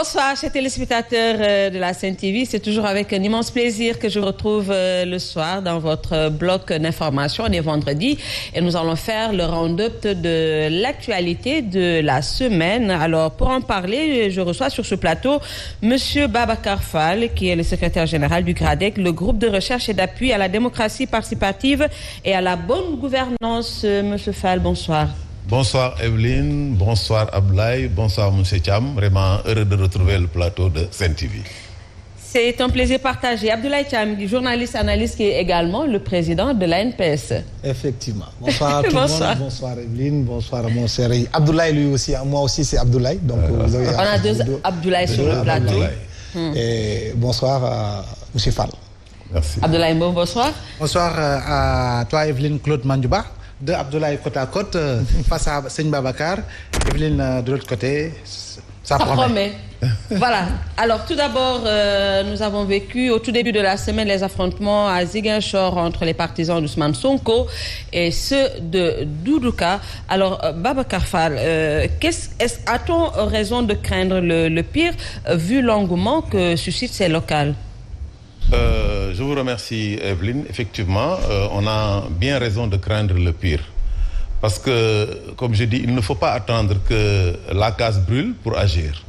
Bonsoir, chers téléspectateurs de la Sen TV. C'est toujours avec un immense plaisir que je vous retrouve le soir dans votre bloc d'information. On est vendredi et nous allons faire le round-up de l'actualité de la semaine. Alors, pour en parler, je reçois sur ce plateau Monsieur Babacar Fall, qui est le secrétaire général du GRADEC, le groupe de recherche et d'appui à la démocratie participative et à la bonne gouvernance. Monsieur Fall, bonsoir. Bonsoir Evelyne, bonsoir Abdoulaye, bonsoir Monsieur Thiam. Vraiment heureux de retrouver le plateau de Sen TV. C'est un plaisir partagé. Abdoulaye Thiam, journaliste, analyste, qui est également le président de l'ANPS. Effectivement. Bonsoir tout le monde. Bonsoir Evelyne, bonsoir mon cher Abdoulaye, lui aussi. Moi aussi, c'est Abdoulaye. Donc, on a deux Abdoulaye sur le plateau. Et bonsoir à Monsieur Fall. Merci. Abdoulaye Mbow, bonsoir. Bonsoir à toi Evelyne, Claude Mandjouba. De Abdoulaye côte à côte, face à Seigne Babacar, Evelyne de l'autre côté, ça promet. Voilà. Alors tout d'abord, nous avons vécu au tout début de la semaine les affrontements à Ziguinchor entre les partisans d'Ousmane Sonko et ceux de Doudou Ka. Alors Babacar Fall, a-t-on raison de craindre le pire vu l'engouement que suscitent ces locales? Je vous remercie Evelyne. Effectivement, on a bien raison de craindre le pire. Parce que, comme je dis, il ne faut pas attendre que la case brûle pour agir.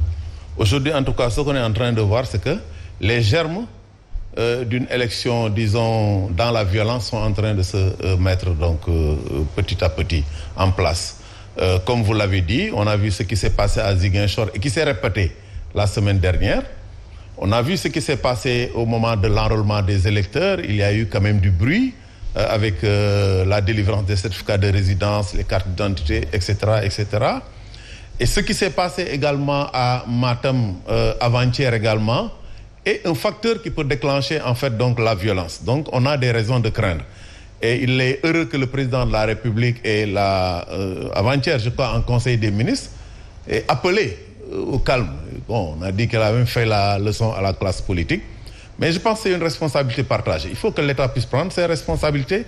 Aujourd'hui, en tout cas, ce qu'on est en train de voir, c'est que les germes d'une élection, disons, dans la violence sont en train de se mettre donc petit à petit en place. Comme vous l'avez dit, on a vu ce qui s'est passé à Ziguinchor et qui s'est répété la semaine dernière. On a vu ce qui s'est passé au moment de l'enrôlement des électeurs. Il y a eu quand même du bruit avec la délivrance des certificats de résidence, les cartes d'identité, etc., etc. Et ce qui s'est passé également à Matam avant-hier également est un facteur qui peut déclencher en fait donc la violence. Donc on a des raisons de craindre. Et il est heureux que le président de la République et avant-hier, je crois, en Conseil des ministres, ait appelé au calme. Bon, on a dit qu'elle a même fait la leçon à la classe politique. Mais je pense que c'est une responsabilité partagée. Il faut que l'État puisse prendre ses responsabilités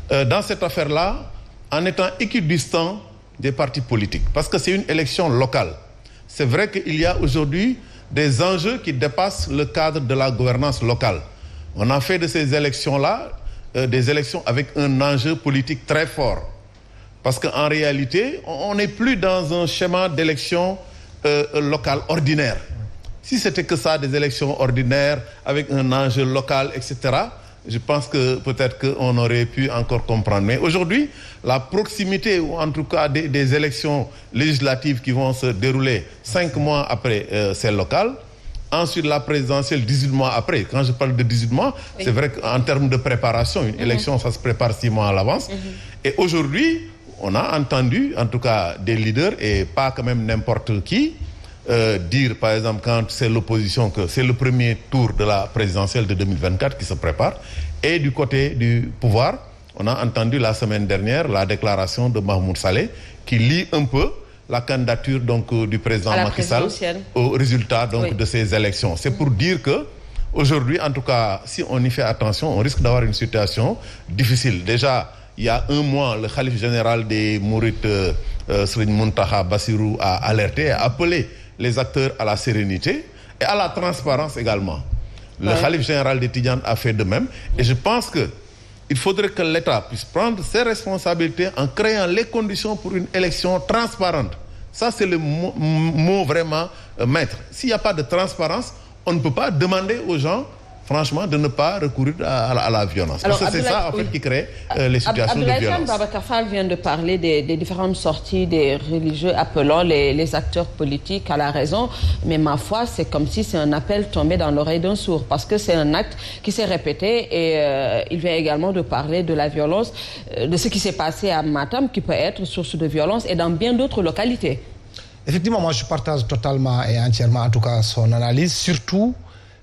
dans cette affaire-là en étant équidistant des partis politiques. Parce que c'est une élection locale. C'est vrai qu'il y a aujourd'hui des enjeux qui dépassent le cadre de la gouvernance locale. On a fait de ces élections-là des élections avec un enjeu politique très fort. Parce qu'en réalité, on n'est plus dans un schéma d'élection local ordinaire. Si c'était que ça, des élections ordinaires avec un enjeu local, etc., je pense que peut-être qu'on aurait pu encore comprendre. Mais aujourd'hui, la proximité, ou en tout cas des élections législatives qui vont se dérouler 5 mois après ces locales, ensuite la présidentielle 18 mois après. Quand je parle de 18 mois, oui, c'est vrai qu'en termes de préparation, une élection, ça se prépare 6 mois à l'avance. Et aujourd'hui, on a entendu, en tout cas, des leaders, et pas quand même n'importe qui, dire, par exemple, quand c'est l'opposition, que c'est le premier tour de la présidentielle de 2024 qui se prépare. Et du côté du pouvoir, on a entendu la semaine dernière la déclaration de Mahmoud Saleh qui lie un peu la candidature donc, du président Macky Sall au résultat donc, de ces élections. C'est pour dire que aujourd'hui, en tout cas, si on y fait attention, on risque d'avoir une situation difficile. Déjà, il y a 1 mois, le khalife général des Mourides, Serigne Mountakha Bassirou, a alerté, a appelé les acteurs à la sérénité et à la transparence également. Le khalife général des Tidjanes a fait de même. Et je pense qu'il faudrait que l'État puisse prendre ses responsabilités en créant les conditions pour une élection transparente. Ça, c'est le mot vraiment maître. S'il n'y a pas de transparence, on ne peut pas demander aux gens, franchement, de ne pas recourir à la violence. Alors, parce que c'est ça, en fait, qui crée les situations de violence. Babacar Fall vient de parler des différentes sorties des religieux appelant les acteurs politiques à la raison. Mais ma foi, c'est comme si c'est un appel tombé dans l'oreille d'un sourd. Parce que c'est un acte qui s'est répété et il vient également de parler de la violence, de ce qui s'est passé à Matam, qui peut être source de violence et dans bien d'autres localités. Effectivement, moi, je partage totalement et entièrement, en tout cas, son analyse, surtout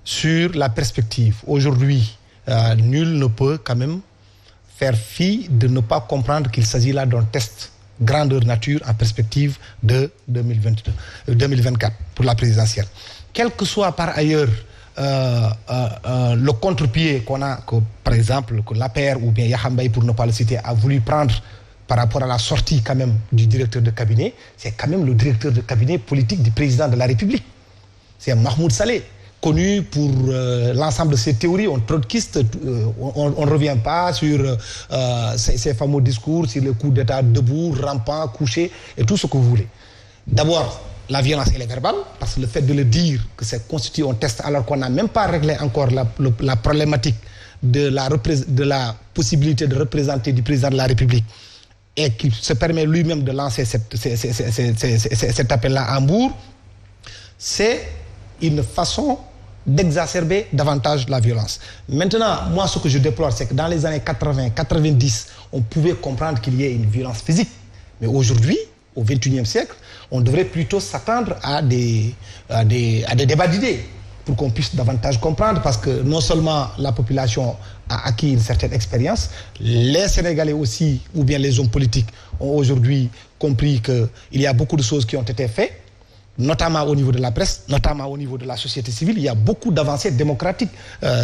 sur la perspective. Aujourd'hui, nul ne peut quand même faire fi de ne pas comprendre qu'il s'agit là d'un test grandeur nature en perspective de 2024 pour la présidentielle. Quel que soit par ailleurs le contre-pied qu'on a, que, par exemple, que l'APR ou bien Yahambaye, pour ne pas le citer, a voulu prendre par rapport à la sortie quand même du directeur de cabinet, c'est quand même le directeur de cabinet politique du président de la République. c'est Mahmoud Saleh, connu pour l'ensemble de ses théories, trotskistes, on ne revient pas sur ces fameux discours, sur le coup d'État debout, rampant, couché, et tout ce que vous voulez. D'abord, la violence, elle est verbale, parce que le fait de le dire, que c'est constitué un test, alors qu'on n'a même pas réglé encore la problématique de la possibilité de représenter du président de la République, et qui se permet lui-même de lancer cet appel-là à Hambourg, c'est une façon d'exacerber davantage la violence. Maintenant, moi, ce que je déplore, c'est que dans les années 80, 90, on pouvait comprendre qu'il y ait une violence physique. Mais aujourd'hui, au XXIe siècle, on devrait plutôt s'attendre à des débats d'idées pour qu'on puisse davantage comprendre, parce que non seulement la population a acquis une certaine expérience, les Sénégalais aussi, ou bien les hommes politiques, ont aujourd'hui compris qu'il y a beaucoup de choses qui ont été faites, notamment au niveau de la presse, notamment au niveau de la société civile. Il y a beaucoup d'avancées démocratiques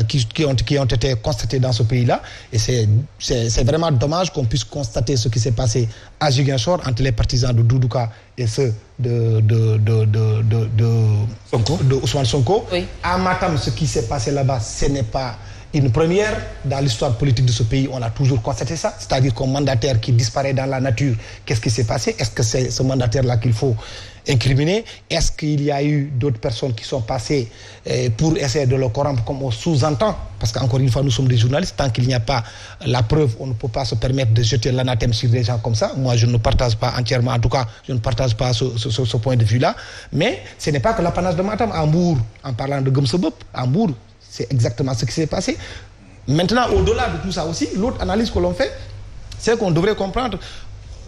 qui ont été constatées dans ce pays-là. Et c'est vraiment dommage qu'on puisse constater ce qui s'est passé à Ziguinchor entre les partisans de Doudou Ka et ceux de Ousmane Sonko. Oui. À Matam, ce qui s'est passé là-bas, ce n'est pas une première dans l'histoire politique de ce pays. On a toujours constaté ça, c'est-à-dire qu'un mandataire qui disparaît dans la nature, qu'est-ce qui s'est passé? Est-ce que c'est ce mandataire-là qu'il faut incriminer? Est-ce qu'il y a eu d'autres personnes qui sont passées pour essayer de le corrompre, comme on sous-entend? Parce qu'encore une fois, nous sommes des journalistes. Tant qu'il n'y a pas la preuve, on ne peut pas se permettre de jeter l'anathème sur des gens comme ça. Moi, je ne partage pas entièrement, en tout cas, je ne partage pas ce point de vue-là. Mais ce n'est pas que l'apanage de Matam. Hambourg, en parlant de Gumsebop, Hambourg, c'est exactement ce qui s'est passé. Maintenant, au-delà de tout ça aussi, l'autre analyse que l'on fait, c'est qu'on devrait comprendre.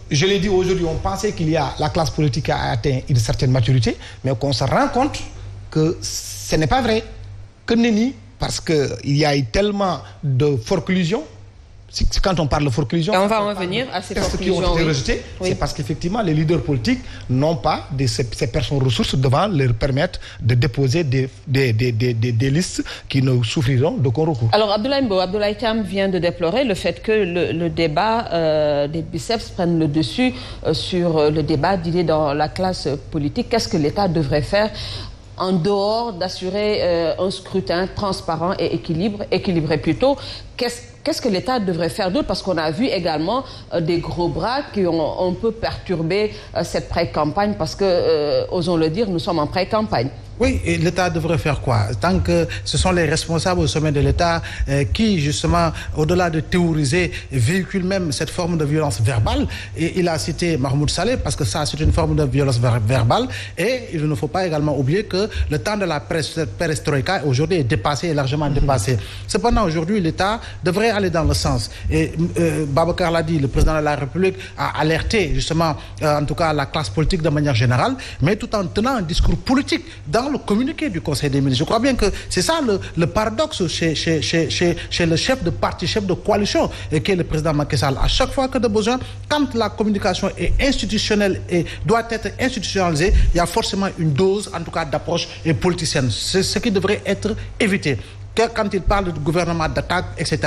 Je l'ai dit aujourd'hui, on pensait la classe politique a atteint une certaine maturité, mais qu'on se rend compte que ce n'est pas vrai. Que nenni, parce qu'il y a eu tellement de forclusions. Quand on parle de forclusion, on va en venir à ces forclusions qui ont été rejetés, oui. C'est parce qu'effectivement les leaders politiques n'ont pas ces personnes ressources devant leur permettre de déposer des listes qui ne souffriront d'aucun recours. Alors Abdoulaye Thiam vient de déplorer le fait que le débat des biceps prenne le dessus sur le débat d'idées dans la classe politique. Qu'est-ce que l'État devrait faire en dehors d'assurer un scrutin transparent et équilibré plutôt? Qu'est-ce que l'État devrait faire d'autre? Parce qu'on a vu également des gros bras qui ont un peu perturbé cette pré-campagne, parce que, osons le dire, nous sommes en pré-campagne. Oui, et l'État devrait faire quoi? Tant que ce sont les responsables au sommet de l'État qui, justement, au-delà de théoriser, véhiculent même cette forme de violence verbale. Et il a cité Mahmoud Saleh, parce que ça, c'est une forme de violence verbale. Et il ne faut pas également oublier que le temps de la perestroïka, aujourd'hui, est dépassé, est largement dépassé. Cependant, aujourd'hui, l'État devrait aller dans le sens. Et Babacar l'a dit, le président de la République a alerté, justement, en tout cas, la classe politique de manière générale, mais tout en tenant un discours politique dans le communiqué du Conseil des ministres. Je crois bien que c'est ça le paradoxe chez le chef de parti, chef de coalition, qui est le président Macky Sall. À chaque fois que de besoin, quand la communication est institutionnelle et doit être institutionnalisée, il y a forcément une dose, en tout cas, d'approche politicienne. C'est ce qui devrait être évité. Quand il parle de gouvernement d'attaque, etc.,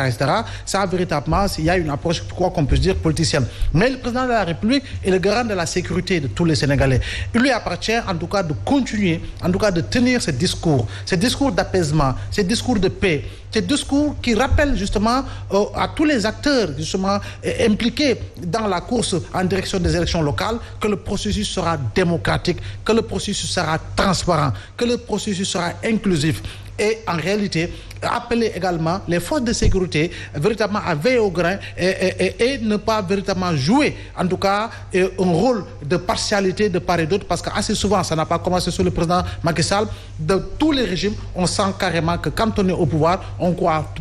ça, véritablement, il y a une approche, quoi qu'on puisse dire, politicienne. Mais le président de la République est le garant de la sécurité de tous les Sénégalais. Il lui appartient, en tout cas, de continuer, en tout cas, de tenir ce discours d'apaisement, ce discours de paix, ce discours qui rappelle, justement, à tous les acteurs, justement, impliqués dans la course en direction des élections locales, que le processus sera démocratique, que le processus sera transparent, que le processus sera inclusif. Et en réalité, appeler également les forces de sécurité véritablement à veiller au grain et ne pas véritablement jouer, en tout cas, un rôle de partialité de part et d'autre, parce que assez souvent, ça n'a pas commencé sur le président Macky Sall. De tous les régimes, on sent carrément que quand on est au pouvoir, on croit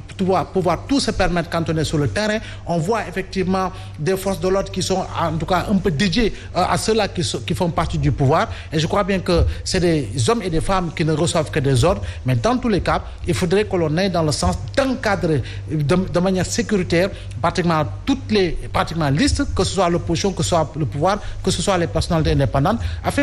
pouvoir tout se permettre quand on est sur le terrain. On voit effectivement des forces de l'ordre qui sont, en tout cas, un peu dédiées à ceux-là qui font partie du pouvoir. Et je crois bien que c'est des hommes et des femmes qui ne reçoivent que des ordres. Mais dans tous les cas, il faudrait que l'on aille dans le sens d'encadrer de manière sécuritaire pratiquement toutes les listes, que ce soit l'opposition, que ce soit le pouvoir, que ce soit les personnalités indépendantes, afin